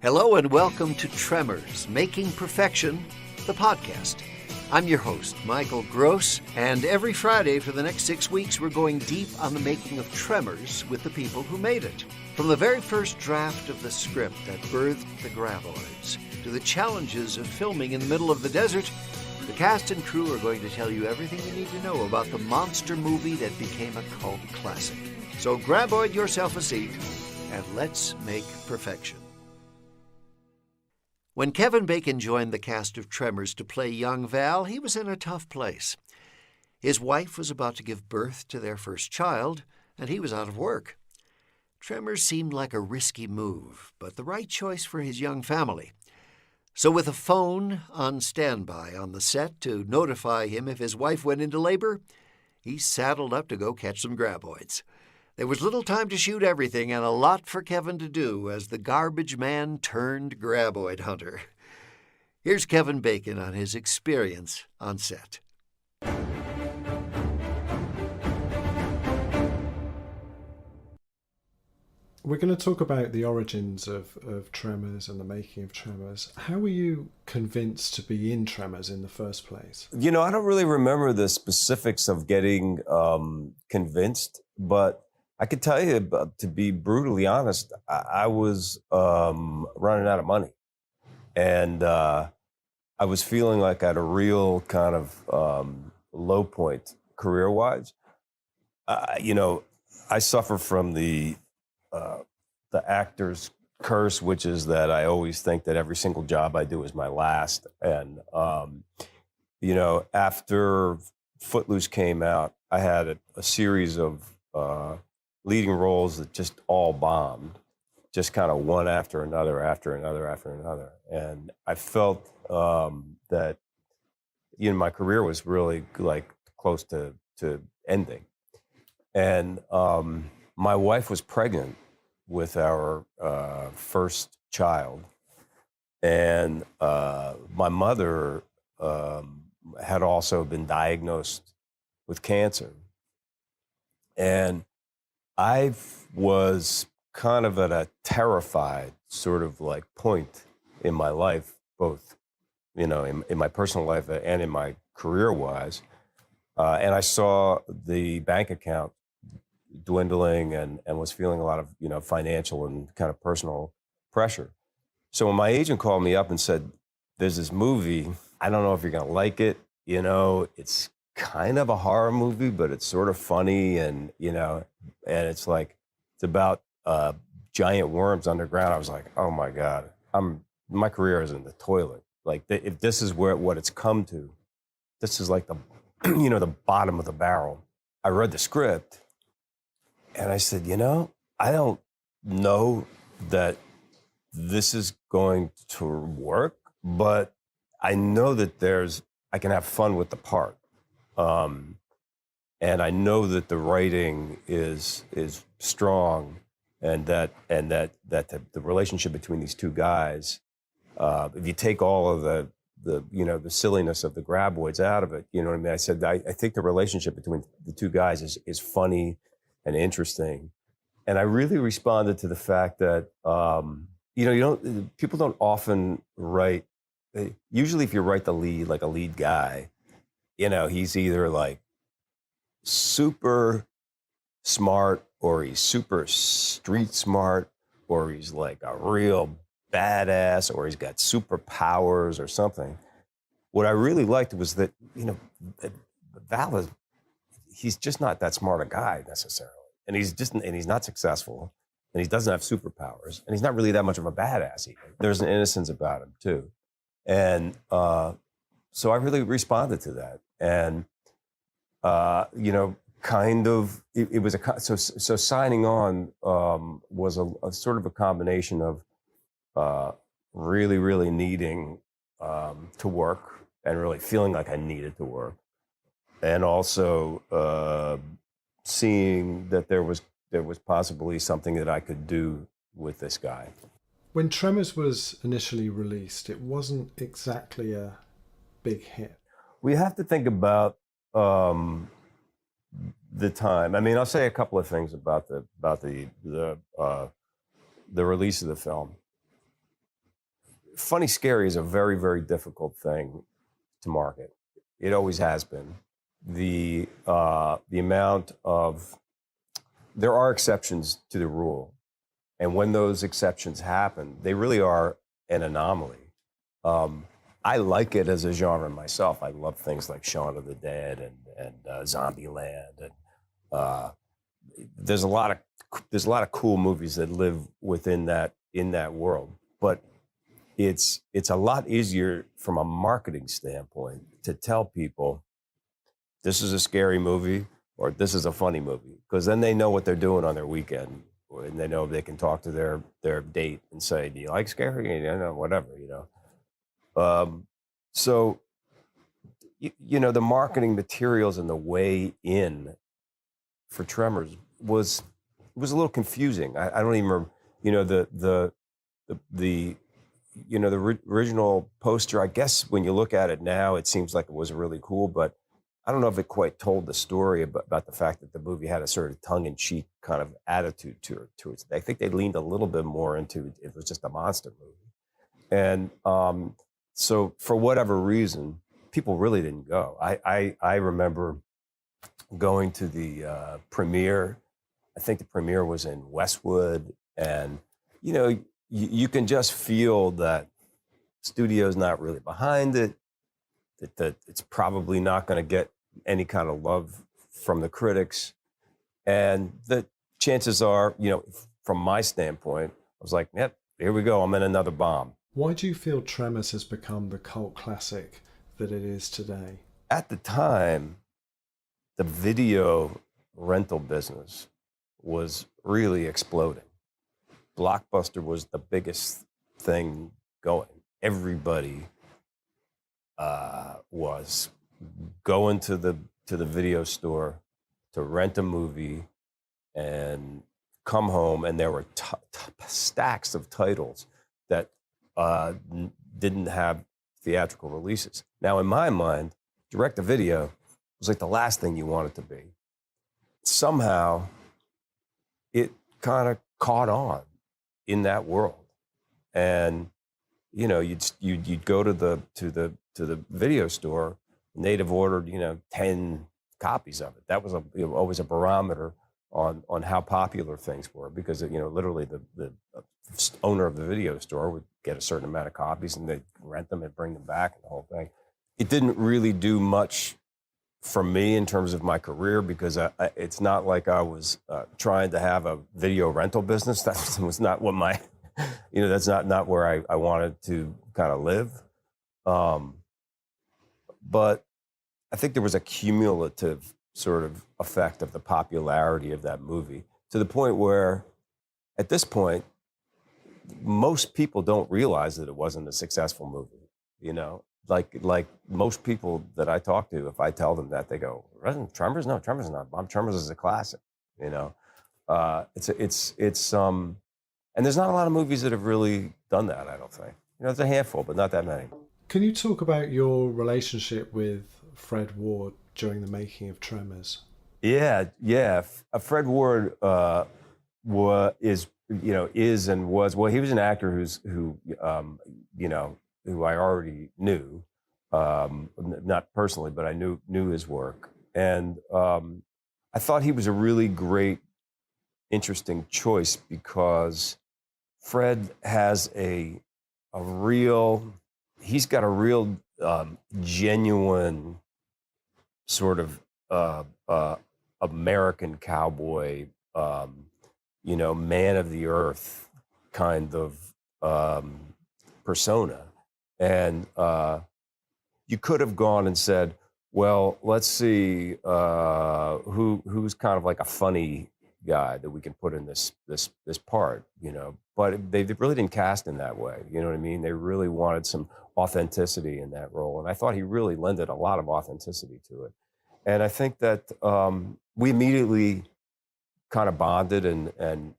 Hello and welcome to Tremors, Making Perfection, the podcast. I'm your host, Michael Gross, and every Friday for the next 6 weeks, we're going deep on the making of Tremors with the people who made it. From the very first draft of the script that birthed the Graboids, to the challenges of filming in the middle of the desert, the cast and crew are going to tell you everything you need to know about the monster movie that became a cult classic. So Graboid yourself a seat, and let's make perfection. When Kevin Bacon joined the cast of Tremors to play young Val, he was in a tough place. His wife was about to give birth to their first child, and he was out of work. Tremors seemed like a risky move, but the right choice for his young family. So with a phone on standby on the set to notify him if his wife went into labor, he saddled up to go catch some graboids. There was little time to shoot everything and a lot for Kevin to do as the garbage man turned graboid hunter. Here's Kevin Bacon on his experience on set. We're going to talk about the origins of Tremors and the making of Tremors. How were you convinced to be in Tremors in the first place? You know, I don't really remember the specifics of getting convinced, but I could tell you, to be brutally honest, I was running out of money. And I was feeling like at a real kind of low point career-wise. I suffer from the actor's curse, which is that I always think that every single job I do is my last. And, after Footloose came out, I had a series of leading roles that just all bombed, just kind of one after another. And I felt that, my career was really like close to ending. And my wife was pregnant with our first child. And my mother had also been diagnosed with cancer. And I was kind of at a terrified sort of like point in my life, both, in my personal life and in my career-wise. And I saw the bank account dwindling and was feeling a lot of, financial and kind of personal pressure. So when my agent called me up and said, there's this movie, I don't know if you're going to like it. It's kind of a horror movie, but it's sort of funny and, and it's about giant worms underground. I was like, oh my God, my career is in the toilet. Like if this is what it's come to, this is like the, the bottom of the barrel. I read the script and I said, I don't know that this is going to work, but I know that I can have fun with the part. And I know that the writing is strong, and that the relationship between these two guys, if you take all of the silliness of the graboids out of it, you know what I mean? I said I think the relationship between the two guys is funny and interesting, and I really responded to the fact that people don't often write. Usually, if you write the lead, like a lead guy, he's either like super smart or he's super street smart or he's like a real badass or he's got superpowers or something. What I really liked was that, Val he's just not that smart a guy necessarily. And he's not successful and he doesn't have superpowers and he's not really that much of a badass either. There's an innocence about him too. And so I really responded to that. And, it was so signing on was a sort of a combination of really, really needing to work and really feeling like I needed to work. And also seeing that there was possibly something that I could do with this guy. When Tremors was initially released, it wasn't exactly a big hit. We have to think about the time. I mean, I'll say a couple of things about the release of the film. funny scary is a very, very difficult thing to market. It always has been. The amount of, there are exceptions to the rule. And when those exceptions happen, they really are an anomaly. I like it as a genre myself. I love things like Shaun of the Dead and Zombieland, and there's a lot of cool movies that live within in that world. But it's a lot easier from a marketing standpoint to tell people this is a scary movie or this is a funny movie, because then they know what they're doing on their weekend, and they know they can talk to their date and say, "Do you like scary?" You know, whatever, you know. So, you know, the marketing materials and the way in for Tremors was a little confusing. I don't even remember, you know, the original poster. I guess when you look at it now, it seems like it was really cool, but I don't know if it quite told the story about the fact that the movie had a sort of tongue-in-cheek kind of attitude to it. I think they leaned a little bit more into it was just a monster movie. And so for whatever reason, people really didn't go. I remember going to the premiere. I think the premiere was in Westwood, and you know, you can just feel that studio's not really behind it, that it's probably not going to get any kind of love from the critics, and the chances are, you know, from my standpoint, I was like, yep, here we go, I'm in another bomb. Why do you feel Tremors has become the cult classic that it is today? At the time, the video rental business was really exploding. Blockbuster was the biggest thing going. Everybody was going to the video store to rent a movie and come home, and there were stacks of titles that didn't have theatrical releases. Now, in my mind, direct-to-video was like the last thing you want it to be. Somehow, it kind of caught on in that world, and you know, you'd go to the video store, and they'd have ordered, you know, 10 copies of it. That was always a barometer on how popular things were, because, you know, literally the owner of the video store would get a certain amount of copies, and they'd rent them and bring them back, and the whole thing. It didn't really do much for me in terms of my career, because it's not like I was trying to have a video rental business. That was not what my, you know, that's not where I wanted to kind of live. But I think there was a cumulative sort of effect of the popularity of that movie, to the point where, at this point, most people don't realize that it wasn't a successful movie. You know, like most people that I talk to, if I tell them that, they go, "Tremors? No, Tremors is not bomb. Tremors is a classic." You know, and there's not a lot of movies that have really done that. I don't think. You know, there's a handful, but not that many. Can you talk about your relationship with Fred Ward during the making of Tremors? Yeah. Fred Ward is and was, well, he was an actor who I already knew, not personally, but I knew his work, and I thought he was a really great, interesting choice, because Fred has he's got a real genuine sort of American cowboy, man of the earth kind of persona. And you could have gone and said, well, let's see who's kind of like a funny guy that we can put in this part, but they really didn't cast in that way. You know what I mean? They really wanted some authenticity in that role, and I thought he really lended a lot of authenticity to it. And I think that we immediately kind of bonded and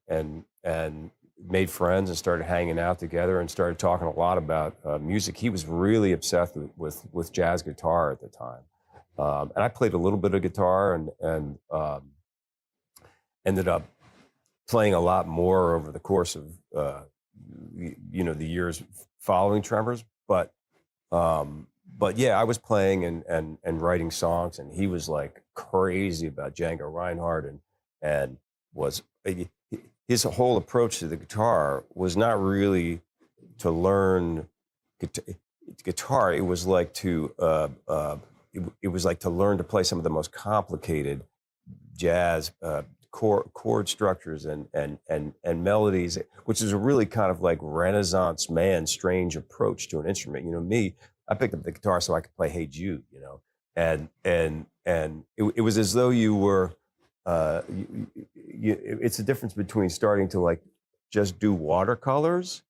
made friends and started hanging out together and started talking a lot about music. He was really obsessed with jazz guitar at the time, and I played a little bit of guitar and ended up playing a lot more over the course of the years following Tremors. But yeah, I was playing and writing songs, and he was like crazy about Django Reinhardt, and was his whole approach to the guitar was not really to learn guitar. It was like it was like to learn to play some of the most complicated jazz chord structures and melodies, which is a really kind of like Renaissance man strange approach to an instrument. Me, I picked up the guitar so I could play Hey Jude, and it was as though you were. It's the difference between starting to like just do watercolors,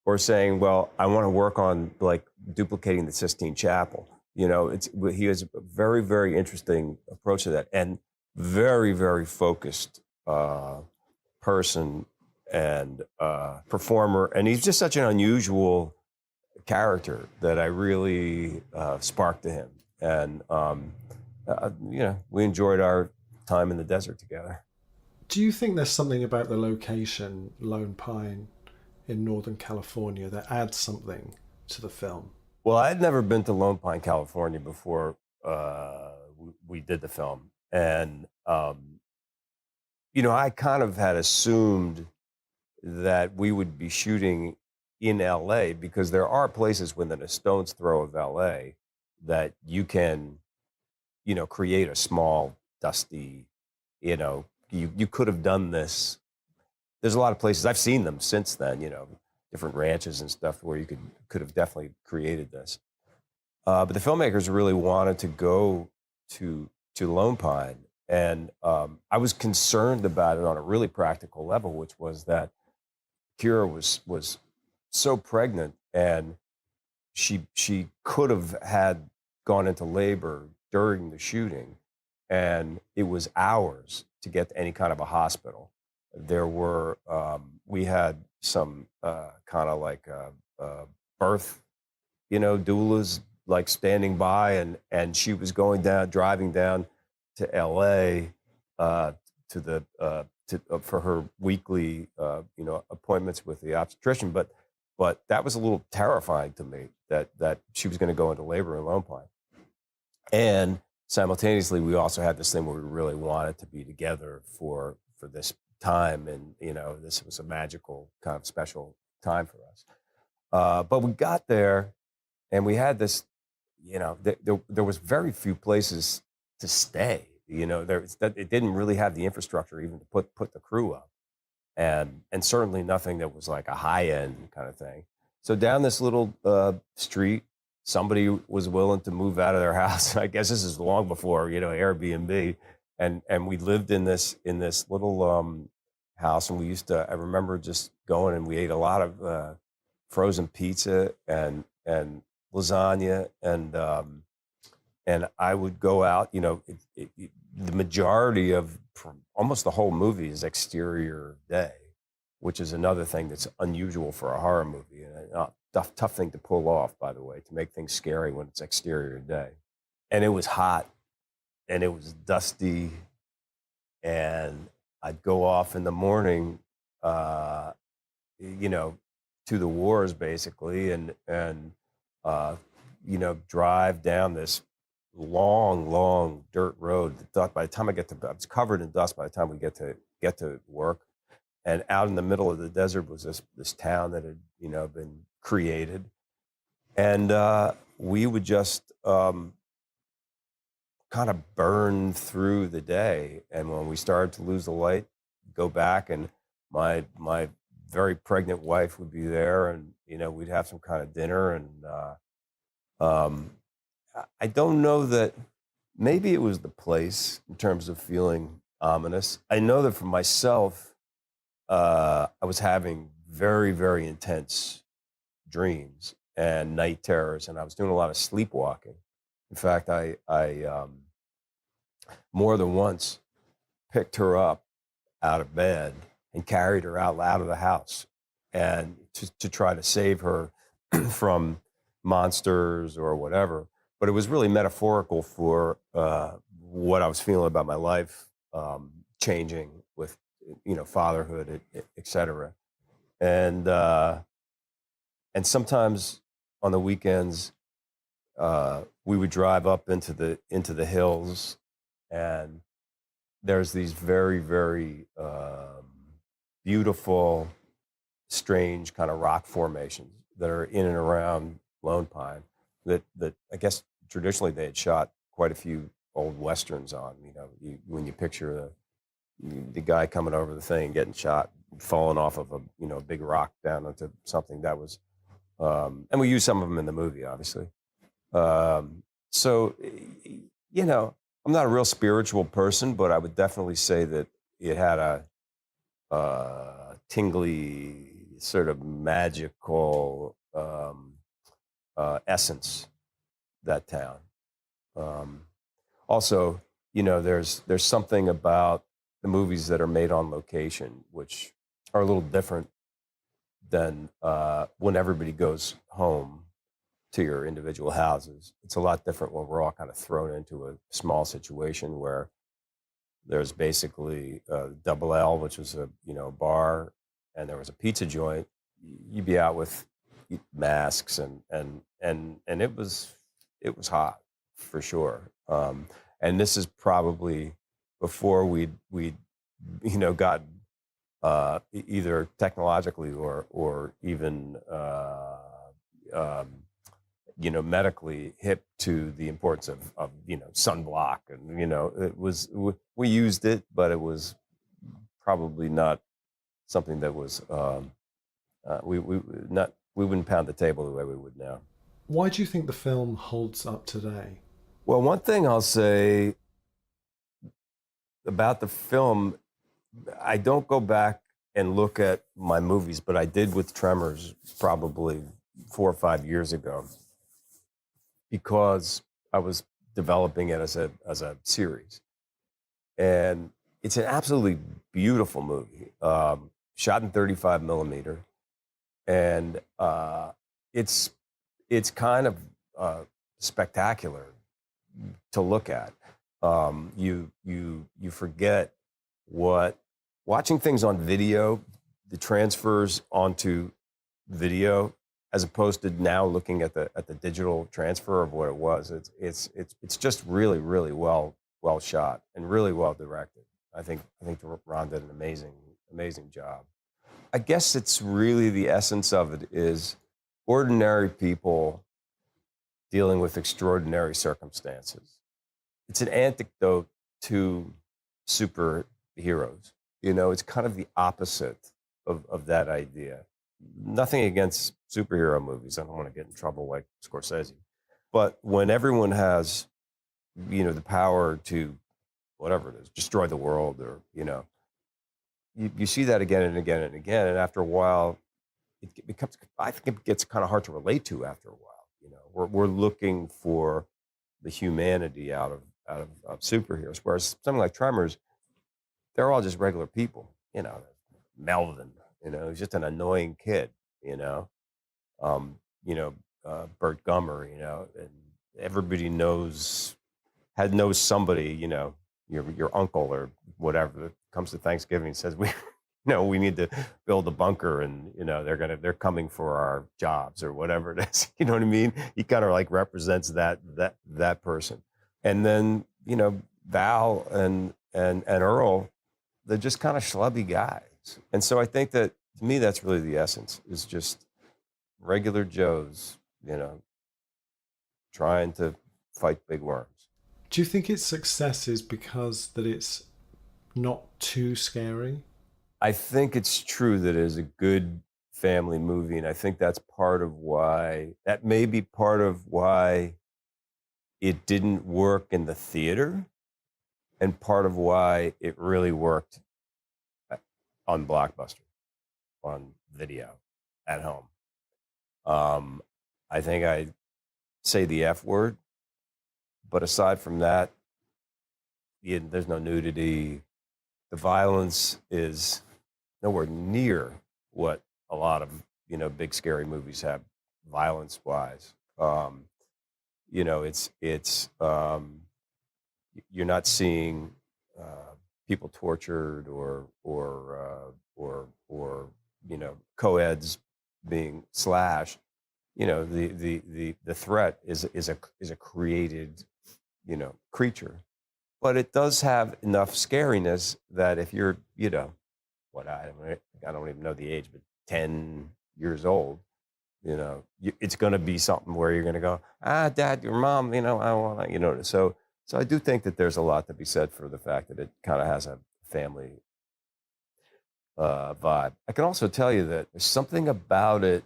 or saying, well, I want to work on like duplicating the Sistine Chapel. He has a very, very interesting approach to that, and very, very focused person and performer. And he's just such an unusual character that I really sparked to him. And, we enjoyed our time in the desert together. Do you think there's something about the location, Lone Pine, in Northern California, that adds something to the film? Well, I'd never been to Lone Pine, California before we did the film. And, I kind of had assumed that we would be shooting in LA, because there are places within a stone's throw of LA that you can, create a small, dusty, you could have done this. There's a lot of places, I've seen them since then, different ranches and stuff where you could have definitely created this. But the filmmakers really wanted to go to Lone Pine. And I was concerned about it on a really practical level, which was that Kira was so pregnant, and she could have had gone into labor during the shooting, and it was hours to get to any kind of a hospital. There were we had some kind of like birth, doulas like standing by, and she was driving down to LA for her weekly appointments with the obstetrician, but that was a little terrifying to me, that she was going to go into labor in Lone Pine. And simultaneously, we also had this thing where we really wanted to be together for this time, and this was a magical kind of special time for us. But we got there, and we had this, there was very few places to stay. It didn't really have the infrastructure even to put the crew up, and certainly nothing that was like a high end kind of thing. So down this little street, somebody was willing to move out of their house. I guess this is long before Airbnb, and we lived in this little house, and I remember just going, and we ate a lot of frozen pizza and lasagna, and I would go out. The majority of almost the whole movie is exterior day, which is another thing that's unusual for a horror movie, and a tough thing to pull off, by the way, to make things scary when it's exterior day. And it was hot, and it was dusty, and I'd go off in the morning, to the wars basically, and drive down this long dirt road. By the time I was covered in dust by the time we get to work. And out in the middle of the desert was this town that had been created, and we would just kind of burn through the day. And when we started to lose the light, go back, and my very pregnant wife would be there, and we'd have some kind of dinner. And I don't know that, maybe it was the place in terms of feeling ominous. I know that for myself, I was having very, very intense dreams and night terrors, and I was doing a lot of sleepwalking. In fact, I more than once picked her up out of bed and carried her out of the house, and to try to save her from monsters or whatever. But it was really metaphorical for what I was feeling about my life changing with fatherhood, et cetera. And and sometimes on the weekends, we would drive up into the hills, and there's these very, very beautiful, strange kind of rock formations that are in and around Lone Pine that I guess traditionally they had shot quite a few old westerns on. When you picture the guy coming over the thing, getting shot, falling off of a big rock down onto something that was, and we used some of them in the movie, obviously. So, I'm not a real spiritual person, but I would definitely say that it had a tingly, sort of magical essence, that town. Also, there's something about the movies that are made on location, which are a little different than when everybody goes home to your individual houses. It's a lot different when we're all kind of thrown into a small situation where there's basically Double L, which was a bar, and there was a pizza joint. You'd be out with masks and it was hot for sure. And this is probably before we'd got either technologically or even medically hip to the importance of sunblock, and it was, we used it, but it was probably not something that was we wouldn't pound the table the way we would now. Why do you think the film holds up today? Well, one thing I'll say about the film, I don't go back and look at my movies, but I did with Tremors probably 4 or 5 years ago, because I was developing it as a series. And it's an absolutely beautiful movie, shot in 35 millimeter. And it's kind of spectacular to look at. You forget what watching things on video, the transfers onto video, as opposed to now looking at the digital transfer of what it was. It's just really, really well shot and really well directed. I think Ron did an amazing job. I guess it's really the essence of it is ordinary people dealing with extraordinary circumstances. It's an antidote to superheroes. It's kind of the opposite of that idea. Nothing against superhero movies. I don't want to get in trouble like Scorsese. But when everyone has, the power to, whatever it is, destroy the world, or, you see that again and again and again. And after a while, it becomes, I think it gets kind of hard to relate to after a while. We're looking for the humanity out of superheroes. Whereas something like Tremors, they're all just regular people. Melvin, he's just an annoying kid, Bert Gummer, and everybody knows somebody, your uncle or whatever, that comes to Thanksgiving and says, we need to build a bunker, and they're coming for our jobs or whatever it is. You know what I mean? He kind of like represents that person. And then Val and Earl, they're just kind of schlubby guys. And so I think that, to me, that's really the essence, is just regular Joes, trying to fight big worms. Do you think its success is because that it's not too scary? I think it's true that it is a good family movie, and I think that may be part of why it didn't work in the theater, and part of why it really worked on Blockbuster, on video, at home. I think I say the F word, but aside from that, there's no nudity. The violence is nowhere near what a lot of big scary movies have, violence-wise. It's you're not seeing people tortured or co-eds being slashed, the threat is a created, creature. But it does have enough scariness that if you're, I don't even know the age, but 10 years old, it's going to be something where you're going to go, Dad, your mom, I want to, so I do think that there's a lot to be said for the fact that it kind of has a family vibe. I can also tell you that there's something about it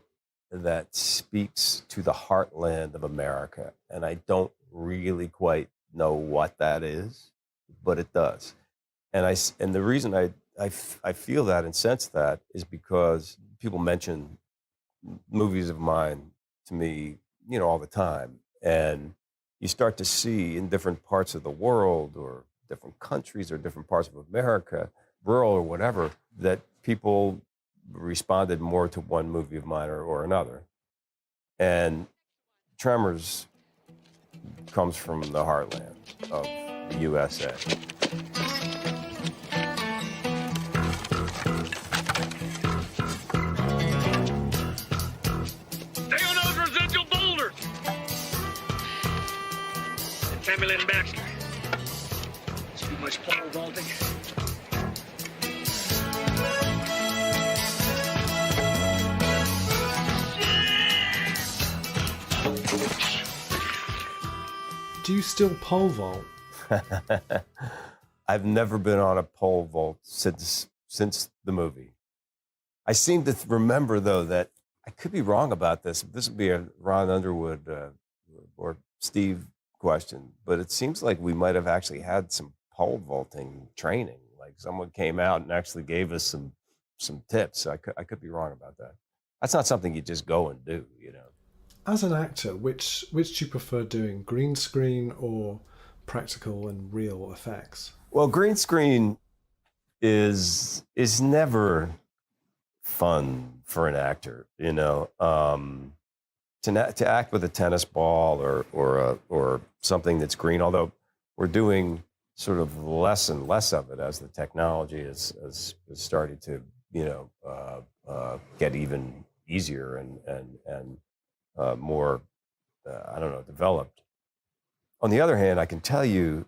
that speaks to the heartland of America, and I don't really quite know what that is, but it does. And the reason I feel that and sense that is because people mention movies of mine to me, all the time, and you start to see in different parts of the world or different countries or different parts of America, rural or whatever, that people responded more to one movie of mine or another. And Tremors comes from the heartland of the USA. Stay on those residual boulders! And Tammy Lynn Baxter. It's too much pole vaulting. Do you still pole vault? I've never been on a pole vault since the movie. I seem to remember, though, that I could be wrong about this. This would be a Ron Underwood or Steve question, but it seems like we might have actually had some pole vaulting training. Like someone came out and actually gave us some tips. I could be wrong about that. That's not something you just go and do, As an actor, which do you prefer doing, green screen or practical and real effects? Well, green screen is never fun for an actor, to act with a tennis ball or something that's green. Although we're doing sort of less and less of it as the technology is starting to get even easier and more, developed. On the other hand, I can tell you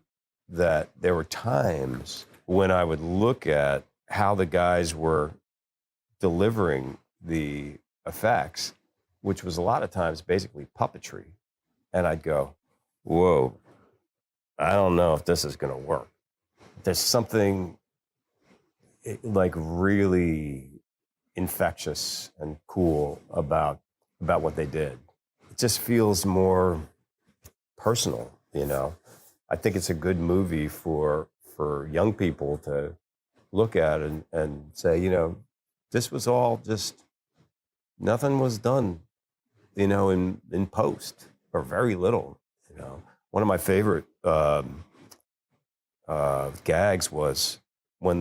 that there were times when I would look at how the guys were delivering the effects, which was a lot of times basically puppetry, and I'd go, whoa, I don't know if this is going to work. There's something like really infectious and cool about what they did. It just feels more personal, I think it's a good movie for young people to look at and say, this was all just, nothing was done, in post, or very little, One of my favorite gags was when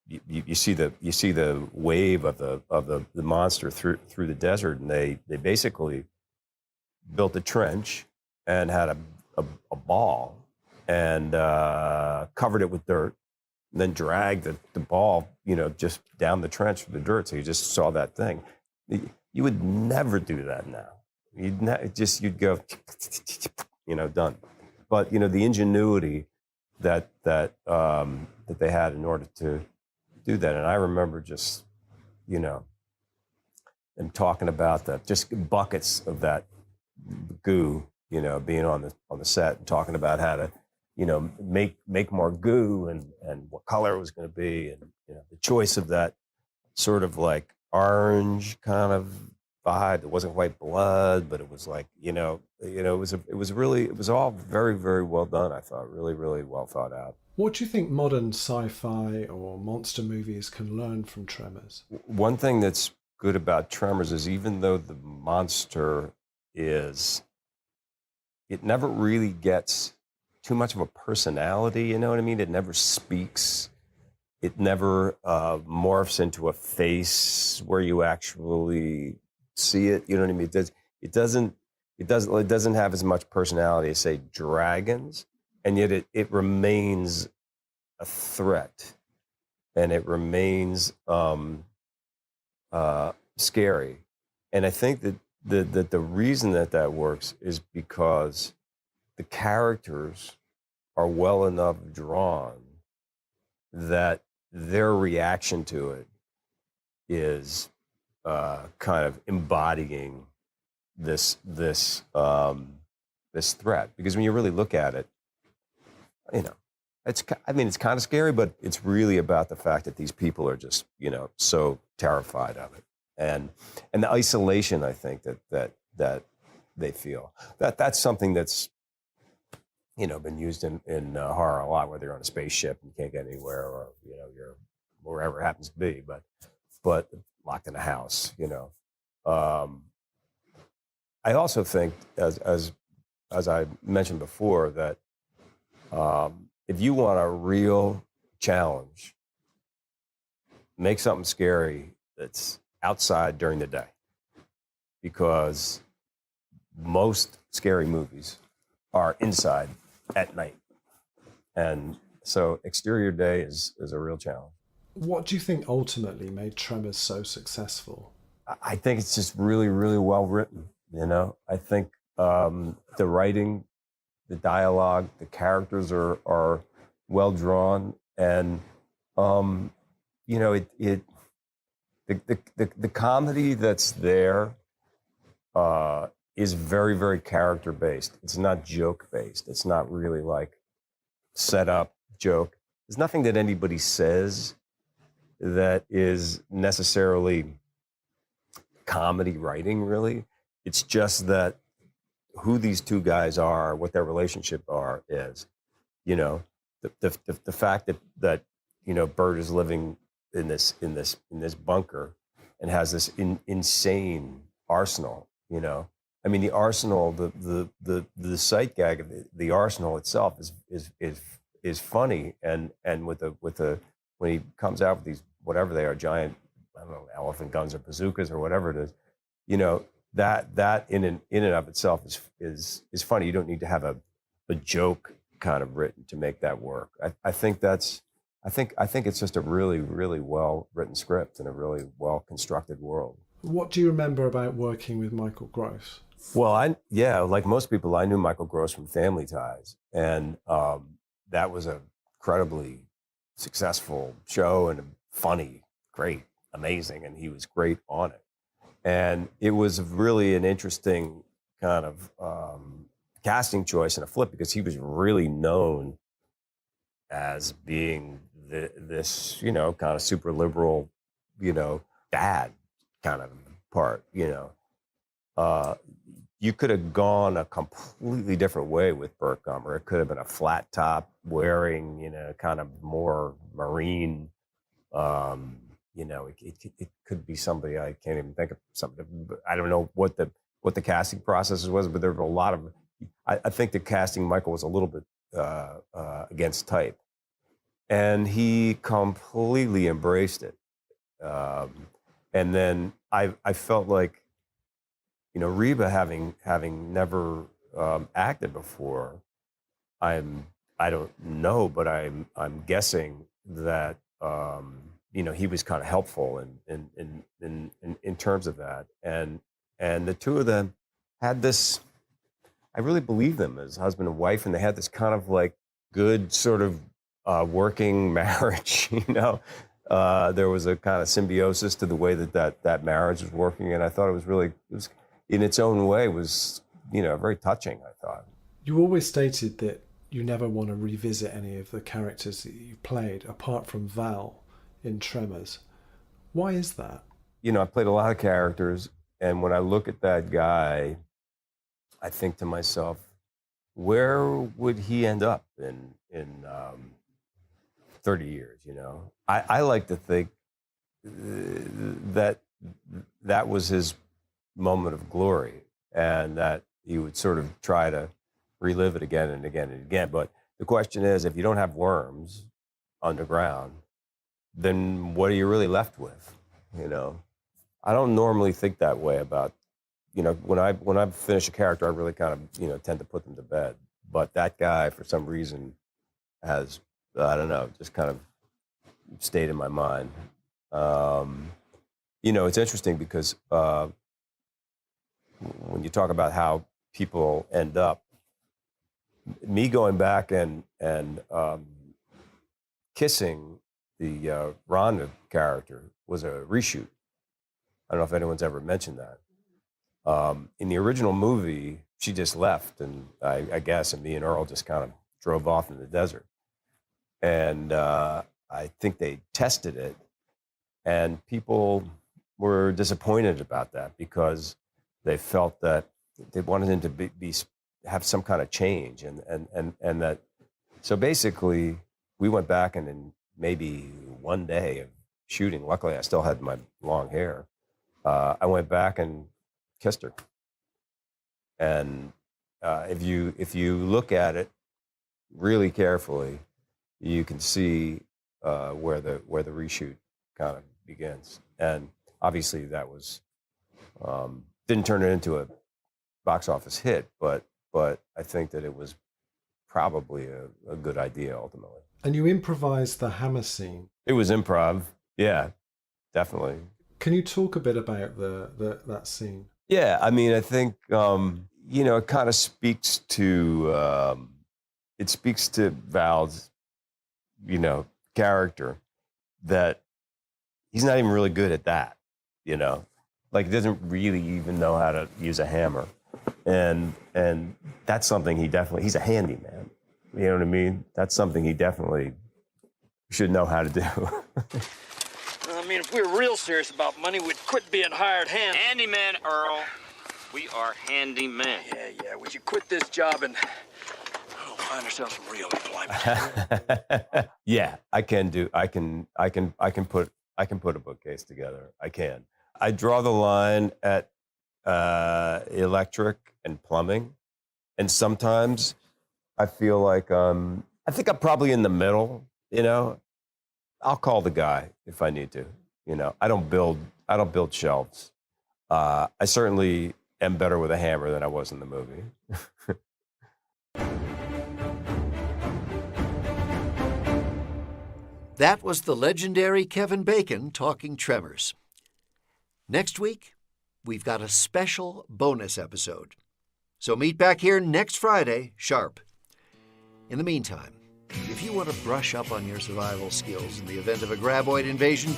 you see the wave of the monster through the desert, and they basically built a trench and had a ball and covered it with dirt, and then dragged the ball just down the trench with the dirt, so you just saw that thing. You would never do that now. You'd go done. But the ingenuity that they had in order to do that. And I remember just, them talking about that, just buckets of that goo, being on the set and talking about how to, make more goo and what color it was going to be. And, the choice of that sort of like orange kind of vibe. It wasn't white blood, but it was like, it was all very, very well done. I thought really, really well thought out. What do you think modern sci-fi or monster movies can learn from Tremors? One thing that's good about Tremors is even though the monster it never really gets too much of a personality, you know what I mean? It never speaks. It never morphs into a face where you actually see it, you know what I mean? It doesn't have as much personality as, say, dragons. And yet it remains a threat, and it remains scary. And I think that the reason that works is because the characters are well enough drawn that their reaction to it is kind of embodying this threat. Because when you really look at it, it's kind of scary, but it's really about the fact that these people are just so terrified of it, and the isolation, I think, that they feel. That's something that's been used in horror a lot, whether you're on a spaceship and you can't get anywhere, or you're wherever it happens to be, but locked in a house. I also think, as I mentioned before, that if you want a real challenge, make something scary that's outside during the day, because most scary movies are inside at night. And so exterior day is a real challenge. What do you think ultimately made Tremors so successful? I think it's just really, really well written. I think the writing, the dialogue, the characters are well drawn, and the comedy that's there is very, very character based. It's not joke based. It's not really like set up joke. There's nothing that anybody says that is necessarily comedy writing, really. It's just that who these two guys are, what their relationship is, the fact that Bert is living in this bunker and has this insane arsenal. The arsenal, the sight gag of the arsenal itself is funny, and with the when he comes out with these, whatever they are, giant, I don't know, elephant guns or bazookas or whatever it is, that in and of itself is funny. You don't need to have a joke kind of written to make that work. I think it's just a really, really well written script and a really well constructed world. What do you remember about working with Michael Gross? Well, like most people, I knew Michael Gross from Family Ties, and that was a incredibly successful show, and funny, great, amazing, and he was great on it. And it was really an interesting kind of casting choice and a flip, because he was really known as being this, kind of super liberal, dad kind of part. You could have gone a completely different way with Burt Gummer. It could have been a flat top wearing, kind of more marine. It could be somebody, I can't even think of somebody. I don't know what the casting process was, but there were a lot of. I think the casting, Michael was a little bit against type, and he completely embraced it. And then I felt like, Reba having never acted before, I don't know, but I'm guessing that he was kind of helpful in terms of that, and the two of them had this. I really believe them as husband and wife, and they had this kind of like good sort of working marriage. There was a kind of symbiosis to the way that marriage was working, and I thought it was in its own way was very touching. I thought. You always stated that you never want to revisit any of the characters that you played, apart from Val in Tremors. Why is that? I played a lot of characters, and when I look at that guy, I think to myself, where would he end up in 30 years? I like to think that was his moment of glory, and that he would sort of try to relive it again and again and again. But the question is, if you don't have worms underground, then what are you really left with? I don't normally think that way about, when I finish a character, I really kind of, tend to put them to bed. But that guy, for some reason, has, I don't know, just kind of stayed in my mind. You know, it's interesting because when you talk about how people end up, me going back and kissing the Rhonda character was a reshoot. I don't know if anyone's ever mentioned that. In the original movie, she just left, and I guess, and me and Earl just kind of drove off in the desert. And I think they tested it, and people were disappointed about that because they felt that they wanted him to have some kind of change, and that. So basically, we went back and in maybe one day of shooting, luckily I still had my long hair. I went back and kissed her, and if you look at it really carefully, you can see where the reshoot kind of begins. And obviously, that was didn't turn it into a box office hit, but I think that it was probably a good idea ultimately. And you improvised the hammer scene. It was improv, yeah, definitely. Can you talk a bit about that scene? Yeah, I mean, I think it kind of speaks to Val's, character, that he's not even really good at that, like he doesn't really even know how to use a hammer, and that's something he's a handyman. You know what I mean? That's something he definitely should know how to do. I mean, if we were real serious about money, we'd quit being hired hand. Handyman, Earl. We are handymen. Yeah, we should quit this job and find ourselves some real employment. Yeah, I can put a bookcase together. I can. I draw the line at electric and plumbing, and sometimes I feel like I think I'm probably in the middle. I'll call the guy if I need to. I don't build shelves. I certainly am better with a hammer than I was in the movie. That was the legendary Kevin Bacon talking Tremors. Next week, we've got a special bonus episode. So meet back here next Friday, sharp. In the meantime, if you want to brush up on your survival skills in the event of a graboid invasion,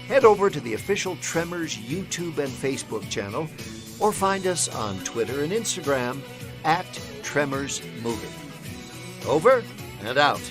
head over to the official Tremors YouTube and Facebook channel, or find us on Twitter and Instagram @TremorsMovie. Over and out.